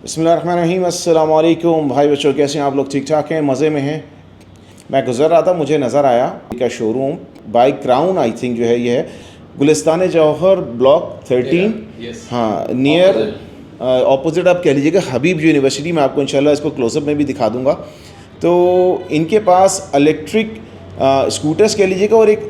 बिस्मिल्लाहिर्रहमानिर्रहीम, अस्सलाम वालेकुम भाई बच्चों, कैसे हैं आप लोग? ठीक ठाक हैं, मज़े में हैं। मैं गुज़र रहा था, मुझे नज़र आया का showroom by crown, I think जो है ये है गुलिस्तान जौहर ब्लॉक 13। हाँ, नियर ऑपोजिट आप कह लीजिएगा हबीब यूनिवर्सिटी। मैं आपको इंशाल्लाह इसको क्लोजअप में भी दिखा दूँगा। तो इनके पास इलेक्ट्रिक स्कूटर्स कह लीजिएगा और एक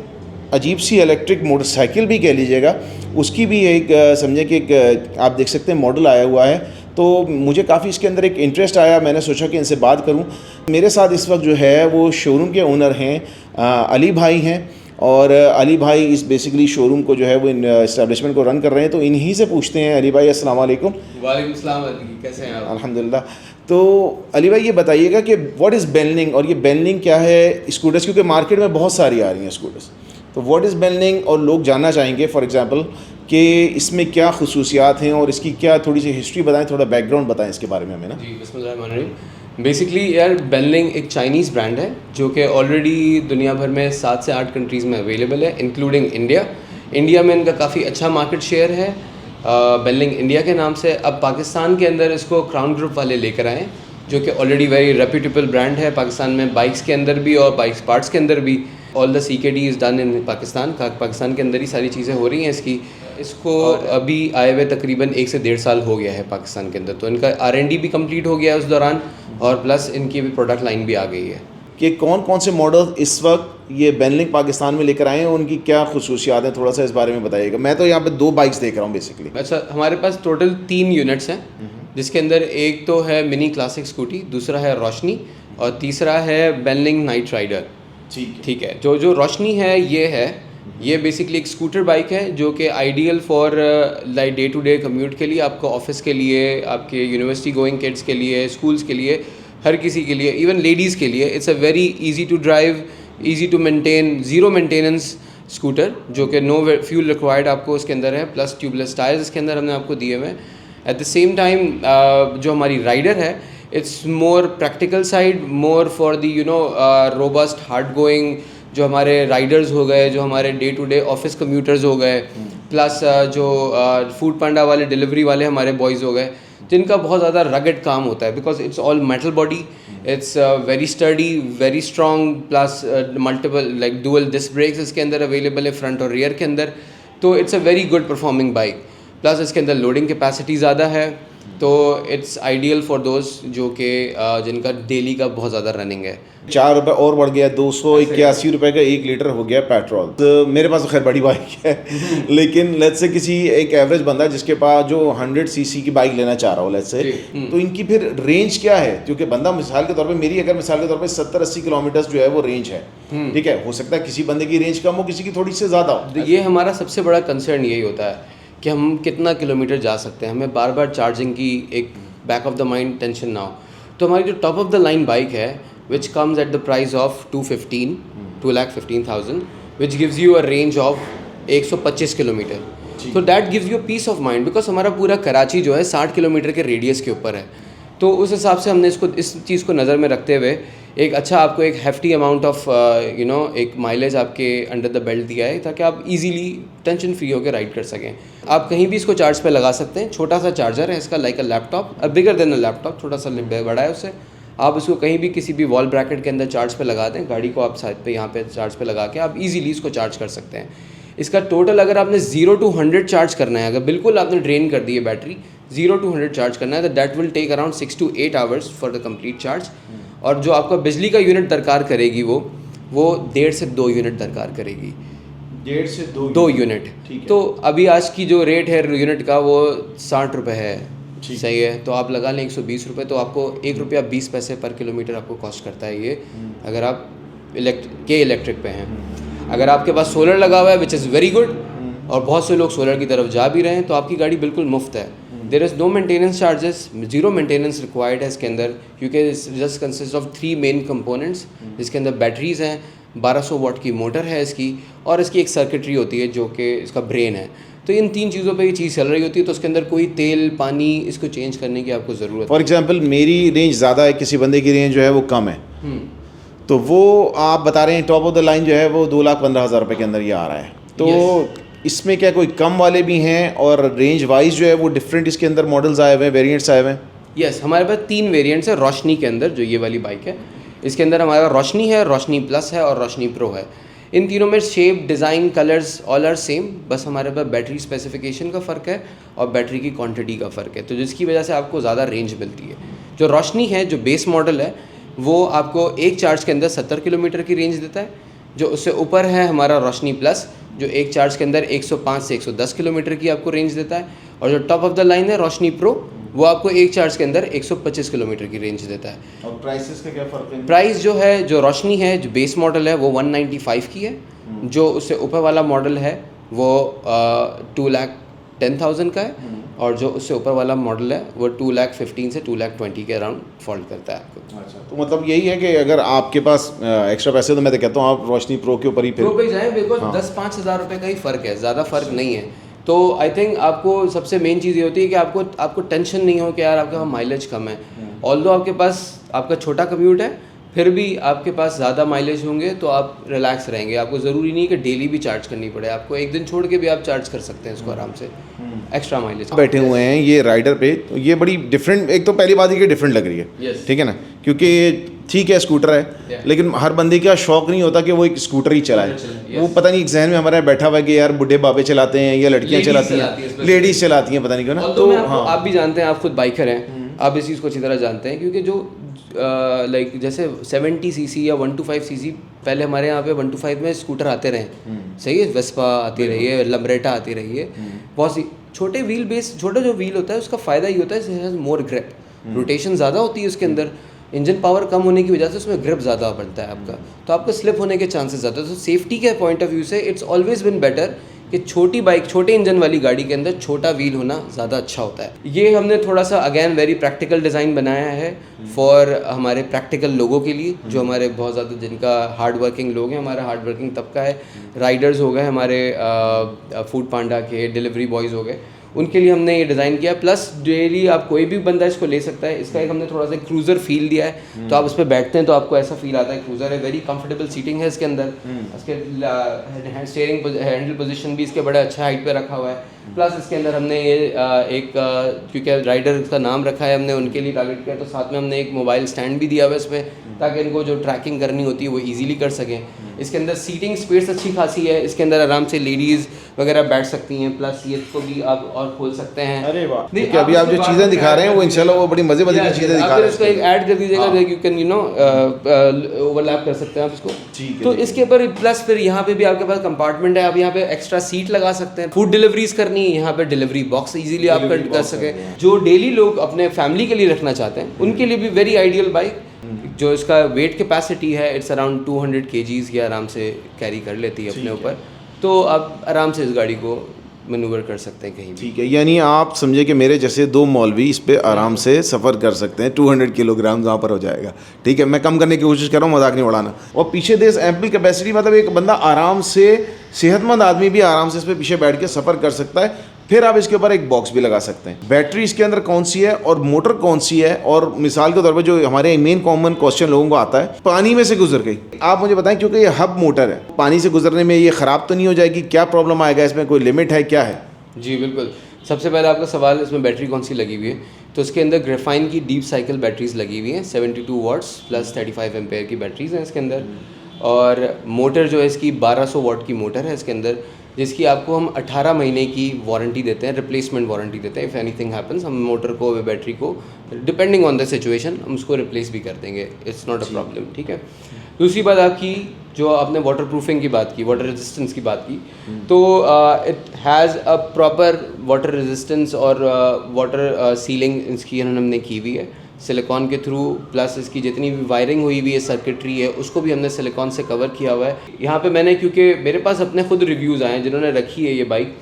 अजीब सी इलेक्ट्रिक मोटरसाइकिल भी कह लीजिएगा, उसकी भी एक समझे कि एक आप देख सकते हैं मॉडल आया हुआ है। तो मुझे काफ़ी इसके अंदर एक इंटरेस्ट आया, मैंने सोचा कि इनसे बात करूं। मेरे साथ इस वक्त जो है वो शोरूम के ओनर हैं अली भाई हैं, और अली भाई इस बेसिकली शोरूम को जो है वो इन इस्टेब्लिशमेंट को रन कर रहे हैं। तो इन्हीं से पूछते हैं। अली भाई अस्सलाम वालेकुम। वालेकुम सलाम, कैसे हैं आप? अल्हम्दुलिल्लाह। तो अली भाई ये बताइएगा कि व्हाट इज़ बेलनिंग, और ये बेलनिंग क्या है स्कूटर्स, क्योंकि मार्केट में बहुत सारी आ रही हैं स्कूटर्स। तो व्हाट इज़ बेलनिंग, और लोग जानना चाहेंगे फॉर एग्जांपल कि इसमें क्या खुसूसियात हैं और इसकी क्या थोड़ी सी हिस्ट्री बताएं, थोड़ा बैकग्राउंड बताएं इसके बारे में हमें ना। जी, बिस्मिल्लाहिर्रहमानिर्रहीम। बेसिकली यार बेनलिंग एक चाइनीज़ ब्रांड है जो कि ऑलरेडी दुनिया भर में 7 से 8 कंट्रीज़ में अवेलेबल है, इंक्लूडिंग इंडिया। इंडिया में इनका काफ़ी अच्छा मार्केट शेयर है बेनलिंग इंडिया के नाम से। अब पाकिस्तान के अंदर इसको क्राउन ग्रुप वाले लेकर आए, जो कि ऑलरेडी वेरी रेप्यूटेबल ब्रांड है पाकिस्तान में, बाइक्स के अंदर भी और बाइक्स पार्ट्स के अंदर भी। All the CKD is done in Pakistan. Pakistan के अंदर ही सारी चीज़ें हो रही हैं इसकी। इसको अभी आए हुए तकरीबन 1 से 1.5 साल हो गया है पाकिस्तान के अंदर। तो इनका R&D भी कंप्लीट हो गया है उस दौरान, और प्लस इनकी भी प्रोडक्ट लाइन भी आ गई है। कि कौन कौन से मॉडल इस वक्त ये बेनलिंग पाकिस्तान में लेकर आए हैं, उनकी क्या खुसूसियात हैं, थोड़ा सा इस बारे में बताइएगा। मैं तो यहाँ पे 2 बाइक्स देख रहा हूँ बेसिकली। अच्छा, हमारे पास टोटल 3 यूनिट्स हैं, जिसके अंदर एक तो है मिनी क्लासिक स्कूटी, दूसरा है रोशनी, और तीसरा है बेनलिंग नाइट राइडर। ठीक है। जो रोशनी है ये बेसिकली एक स्कूटर बाइक है जो कि ideal for like day to day commute के लिए, आपको ऑफिस के लिए, आपके यूनिवर्सिटी गोइंग किड्स के लिए, स्कूल्स के लिए, हर किसी के लिए, इवन लेडीज़ के लिए। It's a very easy to drive, easy to maintain, zero maintenance scooter, जो कि नो फ्यूल रिक्वायर्ड आपको उसके अंदर है, प्लस ट्यूबलेस टायर्स इसके अंदर हमने आपको दिए हुए हैं। एट द सेम टाइम जो हमारी राइडर है, it's more practical side, more for the robust hard going, जो हमारे राइडर्स हो गए, जो हमारे day to day office commuters हो गए, प्लस जो फूड पांडा वाले डिलीवरी वाले हमारे बॉयज़ हो गए, जिनका बहुत ज़्यादा रगड काम होता है, because it's all metal body, it's very sturdy, very strong, plus multiple like dual disc brakes इसके अंदर अवेलेबल है फ्रंट और रियर के अंदर। तो it's a very good performing bike, plus इसके अंदर लोडिंग कैपेसिटी ज़्यादा है। तो इट्स आइडियल फॉर दोज जो कि जिनका डेली का बहुत ज़्यादा रनिंग है। 4 रुपये और बढ़ गया, 281 रुपये का 1 लीटर हो गया पेट्रोल। तो मेरे पास तो खैर बड़ी बाइक है लेकिन लेट्स से किसी एक एवरेज बंदा जिसके पास जो 100 सीसी की बाइक लेना चाह रहा हो लेट्स से, तो इनकी फिर रेंज क्या है? क्योंकि बंदा मिसाल के तौर पे, मेरी अगर मिसाल के तौर पे 70-80 किलोमीटर जो है वो रेंज है, ठीक है, हो सकता है किसी बंदे की रेंज कम हो, किसी की थोड़ी सी ज़्यादा हो। ये हमारा सबसे बड़ा कंसर्न यही होता है कि हम कितना किलोमीटर जा सकते हैं, हमें बार बार चार्जिंग की एक back of the mind tension ना हो। तो हमारी जो top of the line bike है, which comes at the price of 2,15,000, which gives you a range of 125 kilometre. तो that gives you peace of mind, because हमारा पूरा कराची जो है 60 किलोमीटर के रेडियस के ऊपर है। तो उस हिसाब से हमने इस चीज़ को नज़र में रखते हुए एक अच्छा आपको एक हेफ्टी अमाउंट ऑफ एक माइलेज आपके अंडर द बेल्ट दिया है, ताकि आप इजीली टेंशन फ्री होकर राइड कर सकें। आप कहीं भी इसको चार्ज पे लगा सकते हैं। छोटा सा चार्जर है इसका, like a laptop, bigger than a laptop, थोड़ा सा बड़ा है उससे। आप इसको कहीं भी किसी भी वॉल ब्रैकेट के अंदर चार्ज पे लगा दें, गाड़ी को आप साइड पे यहाँ पे चार्ज पे लगा के आप इजीली इसको चार्ज कर सकते हैं। इसका टोटल अगर आपने 0 to 100 चार्ज करना है, अगर बिल्कुल आपने ड्रेन कर दी है बैटरी, 0 to 100 चार्ज करना है, तो that will take around 6 to 8 hours for the complete charge. और जो आपका बिजली का यूनिट दरकार करेगी वो 1.5 से 2 यूनिट दरकार करेगी। 1.5 से 2 यूनिट। तो अभी आज की जो रेट है यूनिट का वो 60 रुपये है, सही है। तो आप लगा लें 120 रुपये, तो आपको 1 रुपया 20 पैसे पर किलोमीटर आपको कॉस्ट करता है ये, अगर आप इलेक्ट्रिक पे हैं। अगर आपके पास सोलर लगा हुआ है, विच इज़ वेरी गुड, और बहुत से लोग सोलर की तरफ जा भी रहे हैं, तो आपकी गाड़ी बिल्कुल मुफ्त है। There is no maintenance charges, zero maintenance required है इसके अंदर, क्योंकि just consist of 3 main components, जिसके अंदर बैटरीज़ हैं, 1200 वाट की मोटर है इसकी, और इसकी एक सर्किटरी होती है जो कि इसका ब्रेन है। तो इन 3 चीज़ों पे ये चीज़ चल रही होती है, तो उसके अंदर कोई तेल पानी इसको चेंज करने की आपको ज़रूरत। फॉर एग्जांपल मेरी रेंज ज़्यादा है, किसी बंदे की रेंज जो है वो कम है, तो वो आप बता रहे हैं टॉप ऑफ द लाइन जो है वो 2,15,000 रुपये के अंदर ये आ रहा है। तो इसमें क्या कोई कम वाले भी हैं, और रेंज वाइज जो है वो डिफरेंट इसके अंदर मॉडल्स आए हुए हैं, वेरिएंट्स आए हुए हैं? यस, हमारे पास 3 वेरिएंट्स है रोशनी के अंदर, जो ये वाली बाइक है। इसके अंदर हमारा रोशनी है, रोशनी प्लस है और रोशनी प्रो है। इन तीनों में shape, design, colours all are same, बस हमारे पास बैटरी स्पेसिफिकेशन का फ़र्क है और बैटरी की क्वांटिटी का फ़र्क है, तो जिसकी वजह से आपको ज़्यादा रेंज मिलती है। जो रोशनी है, जो बेस मॉडल है, वो आपको एक चार्ज के अंदर 70 किलोमीटर की रेंज देता है। जो उससे ऊपर है हमारा रोशनी प्लस, जो एक चार्ज के अंदर 105 से 110 किलोमीटर की आपको रेंज देता है। और जो टॉप ऑफ द लाइन है रोशनी प्रो, वो आपको एक चार्ज के अंदर 125 किलोमीटर की रेंज देता है। और प्राइसेस का क्या फ़र्क है? प्राइस जो है, जो रोशनी है, जो बेस मॉडल है, वो 195 की है। जो उससे ऊपर वाला मॉडल है वो 2,10,000 का है। और जो उससे ऊपर वाला मॉडल है वो 2,15,000 से 2,20,000 के अराउंड फॉल्ट करता है आपको। अच्छा, तो मतलब यही है कि अगर आपके पास एक्स्ट्रा पैसे, तो मैं तो कहता हूँ आप रोशनी प्रो के ऊपर ही प्रो पे जाएँ, बिकॉज हाँ। 10-5 हज़ार रुपये का ही फ़र्क है, ज़्यादा फ़र्क नहीं है। तो आई थिंक आपको सबसे मेन चीज़ ये होती है कि आपको टेंशन नहीं हो कि यार आपका माइलेज कम है। ऑल्दो आपके पास आपका छोटा कम्यूट है, फिर भी आपके पास ज़्यादा माइलेज होंगे तो आप रिलैक्स रहेंगे। आपको ज़रूरी नहीं कि डेली भी चार्ज करनी पड़े, आपको एक दिन छोड़ के भी आप चार्ज कर सकते हैं इसको आराम से, एक्स्ट्रा माइलेज। बैठे हुए हैं ये राइडर पे, तो ये बड़ी डिफरेंट, एक तो पहली बात है कि डिफरेंट लग रही है। Yes. ठीक है ना, क्योंकि ठीक है स्कूटर है, Yeah. लेकिन हर बंदे का शौक नहीं होता कि वो एक स्कूटर ही चलाए। Yes. वो पता नहीं, एक जहन में हमारा बैठा हुआ है कि यार बुढ़े बाबे चलाते हैं या लड़कियां Ladies चलाती चलाती हैं, हैं, लेडीज चलाती हैं, पता नहीं क्यों ना। तो हाँ, आप भी जानते हैं, आप खुद बाइकर हैं, आप इस चीज़ को अच्छी तरह जानते हैं, क्योंकि जो लाइक जैसे 70 सीसी या 125 सीसी, पहले हमारे यहाँ पे 125 में स्कूटर आते रहे, सही है, वेस्पा आती रही है, लम्ब्रेटा आती रही है, बहुत सी छोटे व्हील बेस, छोटा जो व्हील होता है उसका फ़ायदा ये होता है मोर ग्रिप, रोटेशन ज़्यादा होती है उसके अंदर, इंजन पावर कम होने की वजह से उसमें ग्रिप ज़्यादा बनता है आपका, तो आपका स्लिप होने के चांसेस ज़्यादा। तो सेफ्टी के पॉइंट ऑफ व्यू से इट्स ऑलवेज बिन बेटर कि छोटी बाइक, छोटे इंजन वाली गाड़ी के अंदर छोटा व्हील होना ज़्यादा अच्छा होता है। ये हमने थोड़ा सा अगेन वेरी प्रैक्टिकल डिज़ाइन बनाया है फॉर हमारे प्रैक्टिकल लोगों के लिए, जो हमारे बहुत ज़्यादा जिनका हार्ड वर्किंग लोग हैं, हमारा हार्ड वर्किंग तबका है, राइडर्स हो गए हमारे, फूड पांडा के डिलीवरी बॉयज़ हो गए, उनके लिए हमने ये डिज़ाइन किया। प्लस डेली आप कोई भी बंदा इसको ले सकता है। इसका एक हमने थोड़ा सा क्रूज़र फील दिया है, तो आप उस पर बैठते हैं तो आपको ऐसा फील आता है क्रूज़र है, वेरी कंफर्टेबल सीटिंग है इसके अंदर। इसके स्टीयरिंग हैंडल पोजीशन भी इसके बड़े अच्छा हाइट पे रखा हुआ है। प्लस इसके अंदर हमने ये क्योंकि राइडर का नाम रखा है हमने, उनके लिए टारगेट किया, तो साथ में हमने एक मोबाइल स्टैंड भी दिया हुआ है इसमें, ताकि इनको जो ट्रैकिंग करनी होती है वो ईजिली कर सकें। इसके अंदर सीटिंग स्पेस अच्छी खासी है, इसके अंदर आराम से लेडीज़ वगैरह बैठ सकती हैं, प्लस ये को भी आप और खोल सकते हैं। अरे वाह, क्योंकि अभी आप जो चीज़ें दिखा रहे हैं वो इंशाल्लाह वो बड़ी मज़े की चीज़ें दिखा रहे हैं। इसको एक ऐड कर दीजिएगा, यू कैन ओवरलैप कर सकते हैं आप इसको। तो इसके ऊपर प्लस फिर यहाँ पे भी आपके पास कंपार्टमेंट है, आप यहाँ पे एक्स्ट्रा सीट लगा सकते हैं। फूड डिलीवरीज करनी है, यहाँ पे डिलीवरी बॉक्स इजीली आप कर सकें। जो डेली लोग अपने फैमिली के लिए रखना चाहते हैं उनके लिए भी वेरी आइडियल बाइक। जो इसका वेट कैपेसिटी है इट्स अराउंड 200 kgs ये आराम से कैरी कर लेती है अपने ऊपर, तो आप आराम से इस गाड़ी को मैनूवर कर सकते हैं कहीं भी। ठीक है, यानी आप समझे कि मेरे जैसे 2 मौलवी इस पे आराम से सफ़र कर सकते हैं, 200 किलोग्राम वहाँ पर हो जाएगा। ठीक है, मैं कम करने की कोशिश कर रहा हूँ, मजाक नहीं उड़ाना। और पीछे देश एम्पल कैपेसिटी, मतलब एक बंदा आराम से, सेहतमंद आदमी भी आराम से इस पर पीछे बैठ के सफ़र कर सकता है। फिर आप इसके ऊपर एक बॉक्स भी लगा सकते हैं। बैटरी इसके अंदर कौन सी है और मोटर कौन सी है, और मिसाल के तौर पर जो हमारे मेन कॉमन क्वेश्चन लोगों को आता है, पानी में से गुजर गई, आप मुझे बताएं, क्योंकि ये हब मोटर है, पानी से गुजरने में ये ख़राब तो नहीं हो जाएगी? क्या प्रॉब्लम आएगा इसमें, कोई लिमिट है, क्या है? जी बिल्कुल। सबसे पहले आपका सवाल, इसमें बैटरी कौन सी लगी हुई है, तो इसके अंदर ग्रेफाइन की डीप साइकिल बैटरीज लगी हुई हैं, 72 वाट्स प्लस 35 एम्पेयर की बैटरीज हैं इसके अंदर। और मोटर जो है इसकी 1200 वाट की मोटर है इसके अंदर, जिसकी आपको हम 18 महीने की वारंटी देते हैं, रिप्लेसमेंट वारंटी देते हैं। इफ़ एनीथिंग हैपन्स, हम मोटर को, बैटरी को, डिपेंडिंग ऑन द सिचुएशन, हम उसको रिप्लेस भी कर देंगे, इट्स नॉट अ प्रॉब्लम। ठीक है। दूसरी बात आपकी, जो आपने वाटर प्रूफिंग की बात की, वाटर रेजिस्टेंस की बात की, तो it has a proper water resistance और वाटर सीलिंग इसकी हमने की हुई है सिलिकॉन के थ्रू। प्लस इसकी जितनी भी वायरिंग हुई हुई है, सर्किटरी है, उसको भी हमने सिलिकॉन से कवर किया हुआ है। यहाँ पे मैंने, क्योंकि मेरे पास अपने खुद रिव्यूज़ आए हैं जिन्होंने रखी है ये बाइक,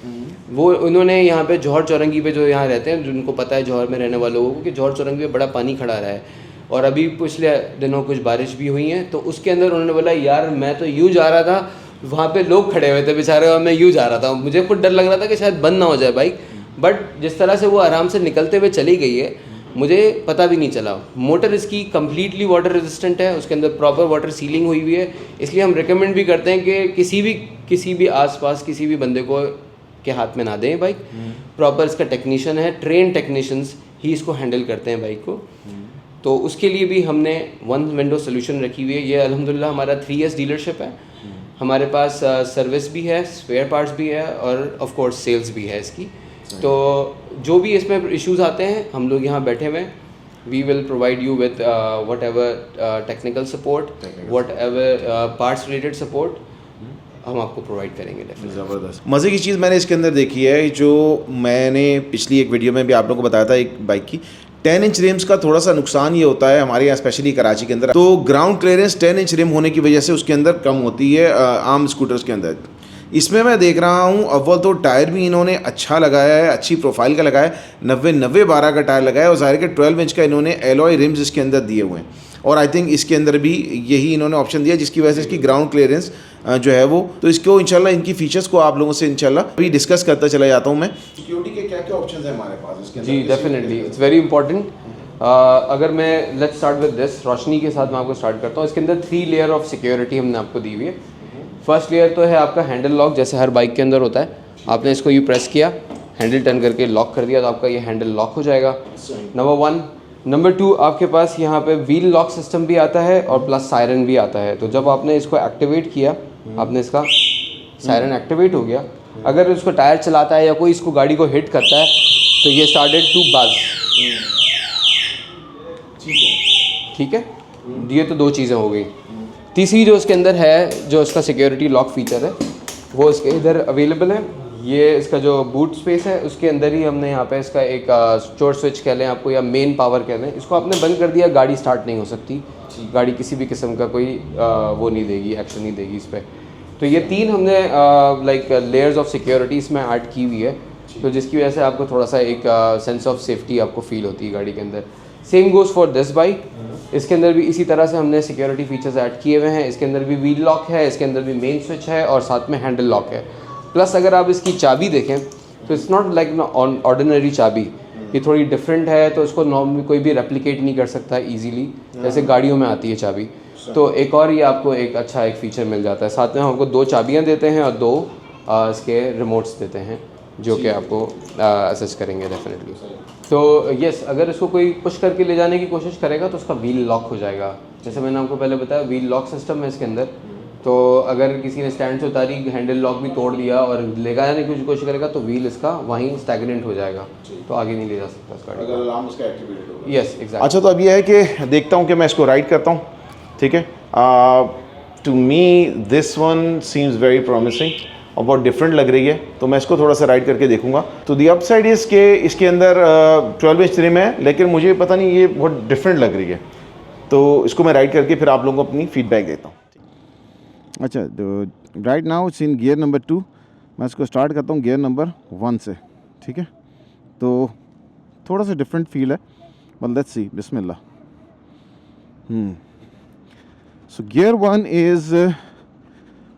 वो उन्होंने यहाँ पे जौहर चौरंगी पे, जो यहाँ रहते हैं, जिनको पता है जौहर में रहने वालों को, कि जौहर चौरंगी पे बड़ा पानी खड़ा रहा है, और अभी पिछले दिनों कुछ बारिश भी हुई हैं, तो उसके अंदर उन्होंने बोला यार मैं तो यूँ जा रहा था, वहाँ पे लोग खड़े हुए थे बेचारे, और मैं यूँ जा रहा था, मुझे खुद डर लग रहा था कि शायद बंद ना हो जाए बाइक, बट जिस तरह से वो आराम से निकलते हुए चली गई है, मुझे पता भी नहीं चला। मोटर इसकी कम्प्लीटली वाटर रेजिस्टेंट है, उसके अंदर प्रॉपर वाटर सीलिंग हुई हुई है, इसलिए हम रिकमेंड भी करते हैं कि किसी भी आसपास किसी भी बंदे को के हाथ में ना दें बाइक। प्रॉपर इसका टेक्नीशियन है, ट्रेन टेक्नीशियंस ही इसको हैंडल करते हैं बाइक को। तो उसके लिए भी हमने वन विंडो सोल्यूशन रखी हुई है। ये अल्हम्दुलिल्लाह हमारा 3S डीलरशिप है। हमारे पास सर्विस भी है, स्पेयर पार्ट्स भी है और ऑफ कोर्स सेल्स भी है इसकी। तो जो भी इसमें इश्यूज आते हैं हम लोग यहाँ बैठे हुए हैं। We will provide you with whatever technical support, whatever parts related support हम आपको प्रोवाइड करेंगे डेफिनेटली। ज़बरदस्त। मज़े की चीज़ मैंने इसके अंदर देखी है, जो मैंने पिछली एक वीडियो में भी आप लोगों को बताया था एक बाइक की, 10 इंच रिम्स का थोड़ा सा नुकसान ये होता है हमारे यहाँ स्पेशली कराची के अंदर, तो ग्राउंड क्लियरेंस 10 इंच रिम होने की वजह से उसके अंदर कम होती है आम स्कूटर्स के अंदर। इसमें मैं देख रहा हूँ अव्वल तो टायर भी इन्होंने अच्छा लगाया है, अच्छी प्रोफाइल का लगाया है, 90-90-12 का टायर लगाया है और ज़ाहिर के 12 इंच का इन्होंने एलॉय रिम्स इसके अंदर दिए हुए हैं। और आई थिंक इसके अंदर भी यही इन्होंने ऑप्शन दिया जिसकी वजह से इसकी ग्राउंड क्लियरेंस जो है वो, तो इसको इंशाल्लाह इनकी फीचर्स को आप लोगों से इंशाल्लाह अभी डिस्कस करता चला जाता हूँ मैं। सिक्योरिटी के क्या क्या ऑप्शन है हमारे पास इसके अंदर? जी डेफिनेटली, इट्स वेरी इंपॉर्टेंट। अगर मैं लेट्स स्टार्ट विद दिस, रोशनी के साथ मैं आपको स्टार्ट करता हूँ। इसके अंदर 3 लेयर ऑफ सिक्योरिटी हमने आपको दी हुई है। फर्स्ट लेयर तो है आपका हैंडल लॉक, जैसे हर बाइक के अंदर होता है। आपने इसको यूँ प्रेस किया, हैंडल टर्न करके लॉक कर दिया तो आपका ये हैंडल लॉक हो जाएगा, नंबर 1। नंबर 2, आपके पास यहाँ पे व्हील लॉक सिस्टम भी आता है और प्लस सायरन भी आता है। तो जब आपने इसको एक्टिवेट किया, आपने इसका सायरन एक्टिवेट हो गया। अगर इसको टायर चलाता है या कोई इसको गाड़ी को हिट करता है तो ये स्टार्टेड टू बज। ठीक है, ये तो 2 चीज़ें हो गई। तीसरी जो इसके अंदर है, जो इसका सिक्योरिटी लॉक फीचर है, वो इसके इधर अवेलेबल है। ये इसका जो बूट स्पेस है उसके अंदर ही हमने यहाँ पे इसका एक स्टोर स्विच कह लें आपको या मेन पावर कह लें, इसको आपने बंद कर दिया, गाड़ी स्टार्ट नहीं हो सकती, गाड़ी किसी भी किस्म का कोई वो नहीं देगी, एक्शन नहीं देगी इस पर। तो ये 3 हमने लाइक लेयर्स ऑफ सिक्योरिटी इसमें ऐड की हुई है, तो जिसकी वजह से आपको थोड़ा सा एक सेंस ऑफ सेफ्टी आपको फील होती है गाड़ी के अंदर। Same goes for this bike. इसके अंदर भी इसी तरह से हमने सिक्योरिटी फीचर्स ऐड किए हुए हैं। इसके अंदर भी व्हील लॉक है, इसके अंदर भी मेन स्विच है और साथ में हैंडल लॉक है। प्लस अगर आप इसकी चाबी देखें तो इट्स नॉट लाइक ऑर्डिनरी चाबी, ये थोड़ी डिफरेंट है। तो इसको नॉर्मली कोई भी रेप्लिकेट नहीं कर सकता ईजीली, जैसे गाड़ियों में आती है चाबी। तो एक और ये आपको एक अच्छा एक फ़ीचर मिल जाता है। साथ में हम आपको 2 चाबियाँ देते हैं और 2 इसके रिमोट्स देते हैं जो कि आपको असिस्ट करेंगे डेफिनेटली। तो यस, अगर इसको कोई पुश करके ले जाने की कोशिश करेगा तो उसका व्हील लॉक हो जाएगा। जैसे मैंने आपको पहले बताया, व्हील लॉक सिस्टम है इसके अंदर। तो अगर किसी ने स्टैंड से उतारी, हैंडल लॉक भी तोड़ दिया और ले जाने की कोशिश करेगा तो व्हील इसका वहीं स्टैग्नेंट हो जाएगा, तो आगे नहीं ले जा सकता इस गाड़ी। अगर अलार्म उसका एक्टिवेट होगा। Yes exactly. अच्छा, तो अब ये है कि देखता हूँ कि मैं इसको राइड करता हूँ, ठीक है। To me this one seems very promising और बहुत डिफरेंट लग रही है, तो मैं इसको थोड़ा सा राइड करके देखूंगा। तो दी अप साइड इसके अंदर 12 इंच रिम है, लेकिन मुझे पता नहीं ये बहुत डिफरेंट लग रही है, तो इसको मैं राइड करके फिर आप लोगों को अपनी फीडबैक देता हूँ। अच्छा, तो right now it's in gear number 2। मैं इसको स्टार्ट करता हूँ गियर नंबर 1 से, ठीक है। तो थोड़ा सा डिफरेंट फील है, but let's see, Bismillah. So gear 1 is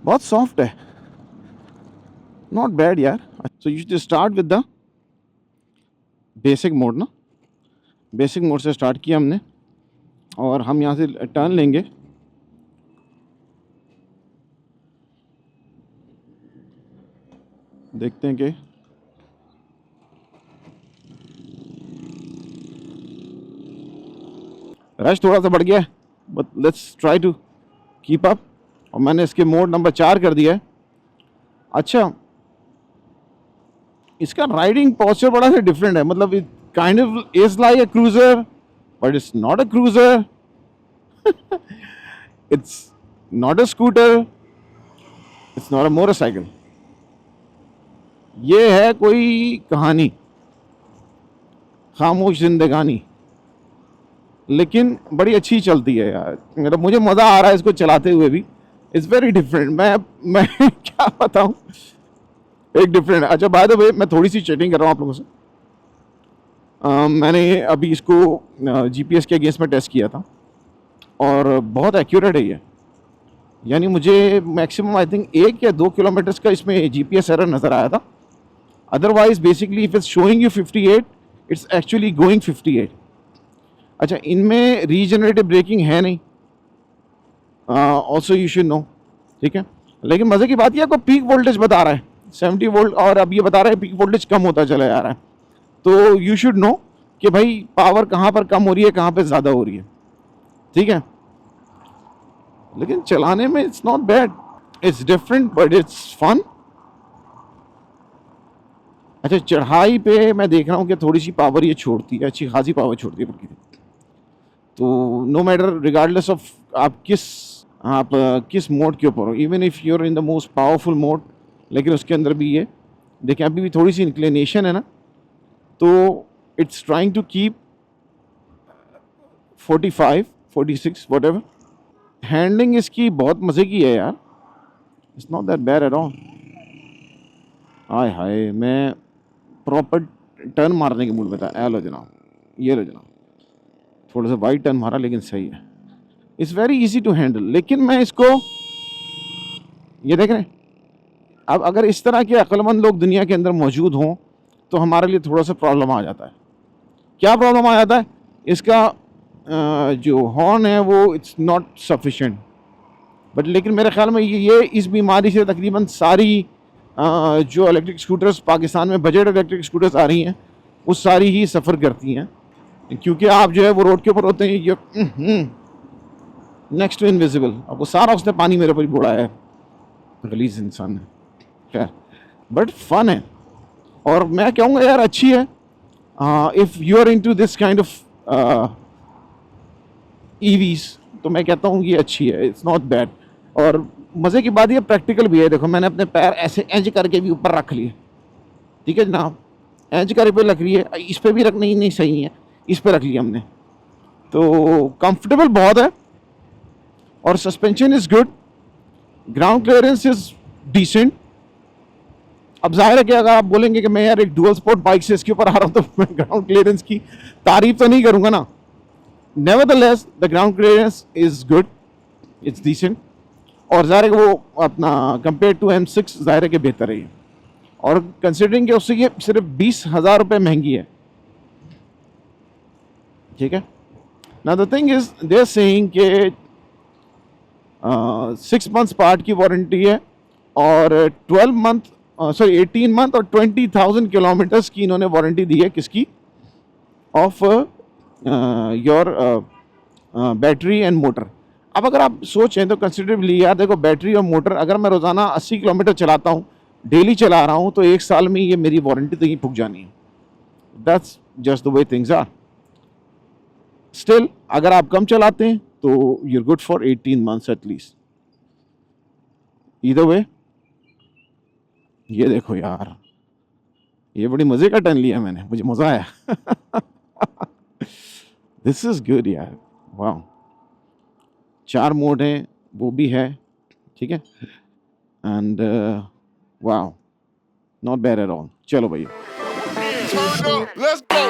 बहुत सॉफ्ट है, नॉट बैड यार। So you start with the basic mode ना, बेसिक मोड से स्टार्ट किया हमने और हम यहाँ से टर्न लेंगे। देखते हैं कि रश थोड़ा सा बढ़ गया है, but let's try to keep up. और मैंने इसके मोड नंबर 4 कर दिया है। अच्छा, इसका राइडिंग पोस्चर बड़ा सा डिफरेंट है, मतलब it kind of is like a cruiser but it's not a cruiser. It's not a scooter, it's not a motorcycle. ये है कोई कहानी, खामोश जिंदगानी, लेकिन बड़ी अच्छी चलती है यार। मतलब मुझे मज़ा आ रहा है इसको चलाते हुए भी। It's very different. मैं क्या बताऊँ, एक डिफरेंट। अच्छा, बाय द वे मैं थोड़ी सी चीटिंग कर रहा हूँ आप लोगों से। मैंने अभी इसको GPS के अगेंस्ट में टेस्ट किया था और बहुत एक्यूरेट है ये। यानी मुझे मैक्सिमम आई थिंक 1 या 2 किलोमीटर्स का इसमें GPS एरर नज़र आया था। Otherwise basically if it's showing you 58, it's actually going 58। अच्छा, इनमें रीजनरेटिव ब्रेकिंग है नहीं, ऑल्सो यू शुड नो, ठीक है। लेकिन मज़े की बात यह आपको पीक वोल्टेज बता रहा है 70 वोल्ट, और अब ये बता रहा है पीक वोल्टेज कम होता चला जा रहा है। तो यू शुड नो कि भाई पावर कहाँ पर कम हो रही है, कहाँ पे ज़्यादा हो रही है, ठीक है। लेकिन चलाने में it's not bad, it's different but it's fun. अच्छा, चढ़ाई पे मैं देख रहा हूँ कि थोड़ी सी पावर ये छोड़ती है, अच्छी खासी पावर छोड़ती है बल्कि। तो नो मैटर रिगार्डलेस ऑफ आप किस मोड के ऊपर हो, even if you're in the most powerful mode, लेकिन उसके अंदर भी ये देखें अभी भी थोड़ी सी इंक्लिनेशन है ना, तो it's trying to keep 45 46 whatever. Handling इसकी बहुत मज़े की है यार, it's not that bad at all. Hi hi, मैं प्रॉपर टर्न मारने के मूड में था। लो जनाब, ये लो जनाब, थोड़ा सा वाइड टर्न मारा लेकिन सही है। It's very easy to handle. लेकिन मैं इसको, ये देख रहे हैं, अब अगर इस तरह के अक्लमंद लोग दुनिया के अंदर मौजूद हों तो हमारे लिए थोड़ा सा प्रॉब्लम आ जाता है। क्या प्रॉब्लम आ जाता है? इसका जो हॉर्न है वो इट्स नॉट सफिशेंट, बट लेकिन मेरे ख्याल में ये इस बीमारी से तकरीबन सारी जो इलेक्ट्रिक स्कूटर्स पाकिस्तान में बजट इलेक्ट्रिक स्कूटर्स आ रही हैं वो सारी ही सफ़र करती हैं, क्योंकि आप जो है वो रोड के ऊपर होते हैं, ये नेक्स्ट टू इनविजिबल। अब वो सारा उसने पानी मेरे ऊपर ही बुड़ाया है, गलीज इंसान है। खैर, बट फन है, और मैं कहूँगा यार अच्छी है। If you are into this kind of EVs, तो मैं कहता हूँ ये अच्छी है, इट्स नॉट बैड। और मज़े की बात ये प्रैक्टिकल भी है। देखो, मैंने अपने पैर ऐसे एंज करके भी ऊपर रख लिए, ठीक है जनाब, एंज करके पे रख रही है, इस पर भी रखनी नहीं सही है, इस पर रख लिया हमने, तो कंफर्टेबल बहुत है। और suspension is good, ground clearance is decent. अब जाहिर है कि अगर आप बोलेंगे कि मैं यार एक डुअल स्पोर्ट बाइक से इसके ऊपर आ रहा हूँ तो मैं ग्राउंड क्लियरेंस की तारीफ तो नहीं करूँगा ना। Nevertheless the ground clearance is good, it's decent. और ज़ाहिर है कि वो अपना कंपेयर टू M6 ज़ाहिर है कि बेहतर है ये। और कंसिडरिंग कि उससे ये सिर्फ 20,000 रुपये महंगी है, ठीक है ना। The thing is they are saying कि 6 मंथ्स पार्ट की वारंटी है, और 18 मंथ और 20,000 किलोमीटर्स की इन्होंने वारंटी दी है। किसकी? Of your battery and motor. अब अगर आप सोचें तो कंसिडरेबली यार, देखो बैटरी और मोटर अगर मैं रोज़ाना 80 किलोमीटर चलाता हूँ, डेली चला रहा हूँ, तो 1 साल में ये मेरी वारंटी तो ही फूक जानी है। That's just the way things are. Still अगर आप कम चलाते हैं तो you're good for 18 months at least. Either way, ये देखो यार, ये बड़ी मज़े का टर्न लिया मैंने, मुझे मज़ा आया। दिस इज़ गुड यार, वाह। 4 मोड हैं, वो भी है, ठीक है, एंड वाह, नॉट बैड एट ऑल। चलो भैया, Let's go.